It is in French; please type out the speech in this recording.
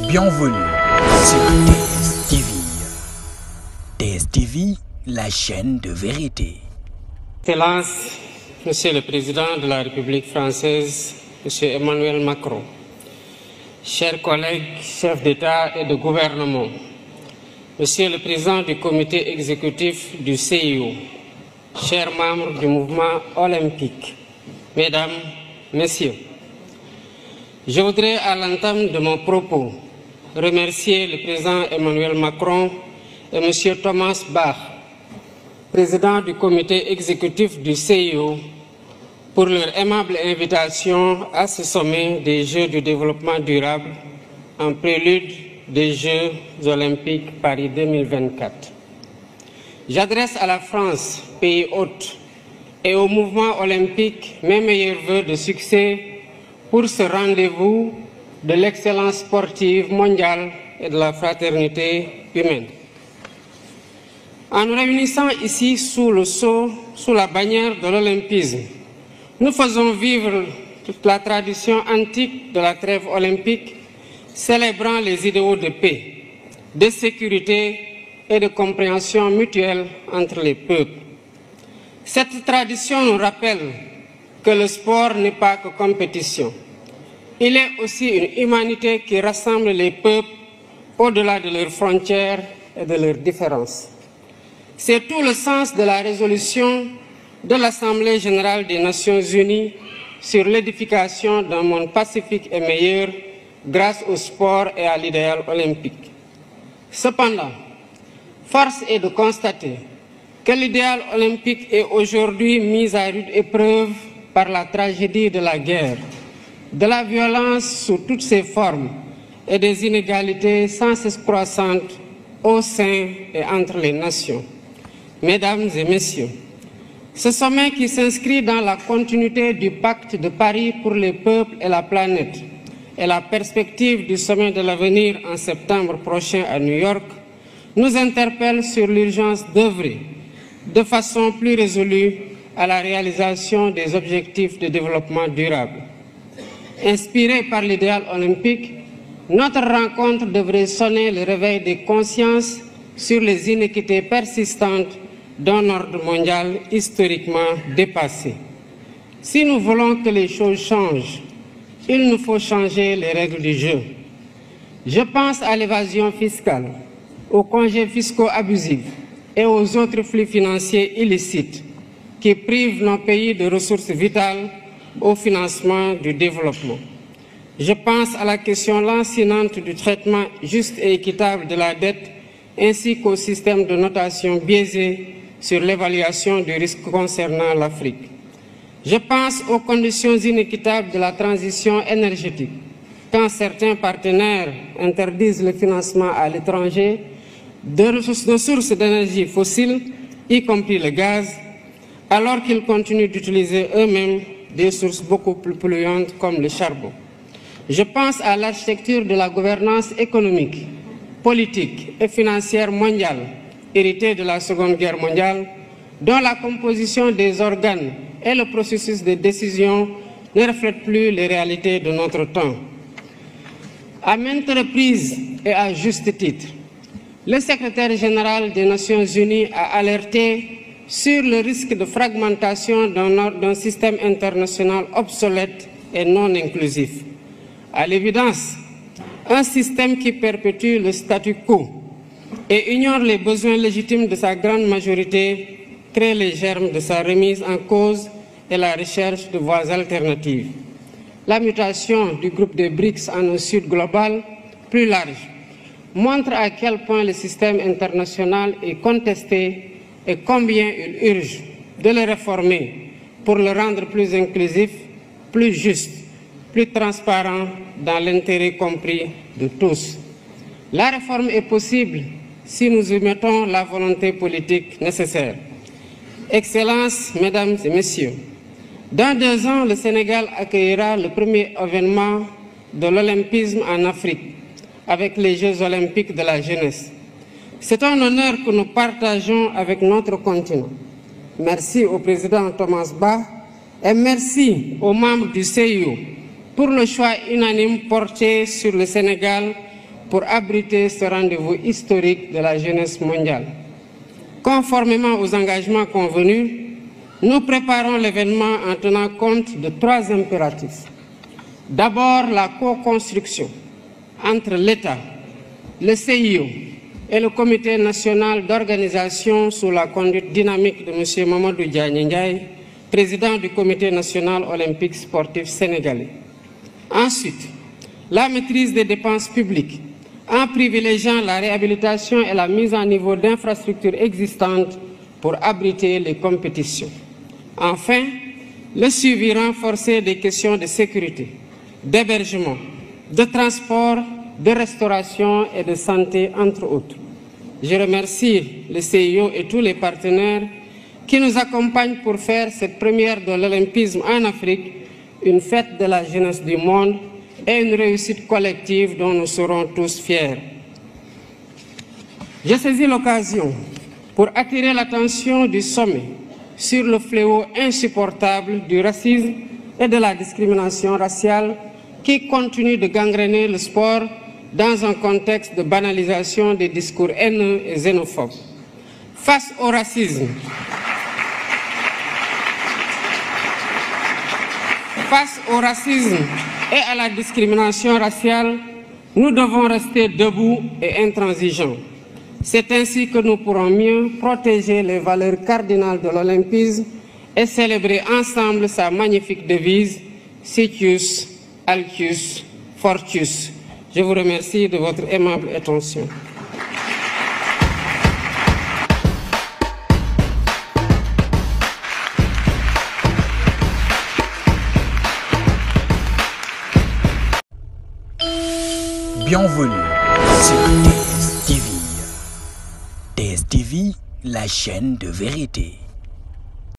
Bienvenue sur TSTV. TSTV, la chaîne de vérité. Excellence, Monsieur le Président de la République française, Monsieur Emmanuel Macron, chers collègues, chefs d'État et de gouvernement, Monsieur le Président du comité exécutif du CIO, chers membres du mouvement olympique, Mesdames, Messieurs, je voudrais à l'entame de mon propos remercier le Président Emmanuel Macron et M. Thomas Bach, Président du comité exécutif du CIO, pour leur aimable invitation à ce sommet des Jeux du développement durable en prélude des Jeux olympiques Paris 2024. J'adresse à la France, pays hôte, et au mouvement olympique mes meilleurs vœux de succès pour ce rendez-vous de l'excellence sportive mondiale et de la fraternité humaine. En nous réunissant ici sous le sceau, sous la bannière de l'olympisme, nous faisons vivre toute la tradition antique de la trêve olympique, célébrant les idéaux de paix, de sécurité et de compréhension mutuelle entre les peuples. Cette tradition nous rappelle que le sport n'est pas que compétition. Il est aussi une humanité qui rassemble les peuples au-delà de leurs frontières et de leurs différences. C'est tout le sens de la résolution de l'Assemblée générale des Nations unies sur l'édification d'un monde pacifique et meilleur grâce au sport et à l'idéal olympique. Cependant, force est de constater que l'idéal olympique est aujourd'hui mis à rude épreuve par la tragédie de la guerre, de la violence sous toutes ses formes et des inégalités sans cesse croissantes au sein et entre les nations. Mesdames et Messieurs, ce sommet qui s'inscrit dans la continuité du pacte de Paris pour les peuples et la planète et la perspective du sommet de l'avenir en septembre prochain à New York nous interpelle sur l'urgence d'œuvrer de façon plus résolue à la réalisation des objectifs de développement durable. Inspiré par l'idéal olympique, notre rencontre devrait sonner le réveil des consciences sur les inéquités persistantes d'un ordre mondial historiquement dépassé. Si nous voulons que les choses changent, il nous faut changer les règles du jeu. Je pense à l'évasion fiscale, aux congés fiscaux abusifs et aux autres flux financiers illicites qui privent nos pays de ressources vitales au financement du développement. Je pense à la question lancinante du traitement juste et équitable de la dette ainsi qu'au système de notation biaisé sur l'évaluation du risque concernant l'Afrique. Je pense aux conditions inéquitables de la transition énergétique, quand certains partenaires interdisent le financement à l'étranger de sources d'énergie fossiles, y compris le gaz, alors qu'ils continuent d'utiliser eux-mêmes des sources beaucoup plus polluantes comme le charbon. Je pense à l'architecture de la gouvernance économique, politique et financière mondiale, héritée de la Seconde Guerre mondiale, dont la composition des organes et le processus de décision ne reflètent plus les réalités de notre temps. À maintes reprises et à juste titre, le secrétaire général des Nations Unies a alerté sur le risque de fragmentation d'un système international obsolète et non inclusif. À l'évidence, un système qui perpétue le statu quo et ignore les besoins légitimes de sa grande majorité crée les germes de sa remise en cause et la recherche de voies alternatives. La mutation du groupe des BRICS en un sud global plus large montre à quel point le système international est contesté et combien il urge de le réformer pour le rendre plus inclusif, plus juste, plus transparent dans l'intérêt compris de tous. La réforme est possible si nous y mettons la volonté politique nécessaire. Excellences, Mesdames et Messieurs, dans 2 ans, le Sénégal accueillera le premier événement de l'olympisme en Afrique avec les Jeux olympiques de la jeunesse. C'est un honneur que nous partageons avec notre continent. Merci au président Thomas Bach et merci aux membres du CIO pour le choix unanime porté sur le Sénégal pour abriter ce rendez-vous historique de la jeunesse mondiale. Conformément aux engagements convenus, nous préparons l'événement en tenant compte de 3 impératifs. D'abord, la co-construction entre l'État, le CIO et le Comité national d'organisation sous la conduite dynamique de M. Mamadou Diagne Ndiaye, président du Comité national olympique sportif sénégalais. Ensuite, la maîtrise des dépenses publiques en privilégiant la réhabilitation et la mise en niveau d'infrastructures existantes pour abriter les compétitions. Enfin, le suivi renforcé des questions de sécurité, d'hébergement, de transport, de restauration et de santé, entre autres. Je remercie le CIO et tous les partenaires qui nous accompagnent pour faire cette première de l'olympisme en Afrique une fête de la jeunesse du monde et une réussite collective dont nous serons tous fiers. J'ai saisi l'occasion pour attirer l'attention du sommet sur le fléau insupportable du racisme et de la discrimination raciale qui continue de gangréner le sport dans un contexte de banalisation des discours haineux et xénophobes. Face au racisme, et à la discrimination raciale, nous devons rester debout et intransigeants. C'est ainsi que nous pourrons mieux protéger les valeurs cardinales de l'olympisme et célébrer ensemble sa magnifique devise « Citius, Altius, Fortius ». Je vous remercie de votre aimable attention. Bienvenue sur TSTV. TSTV, la chaîne de vérité.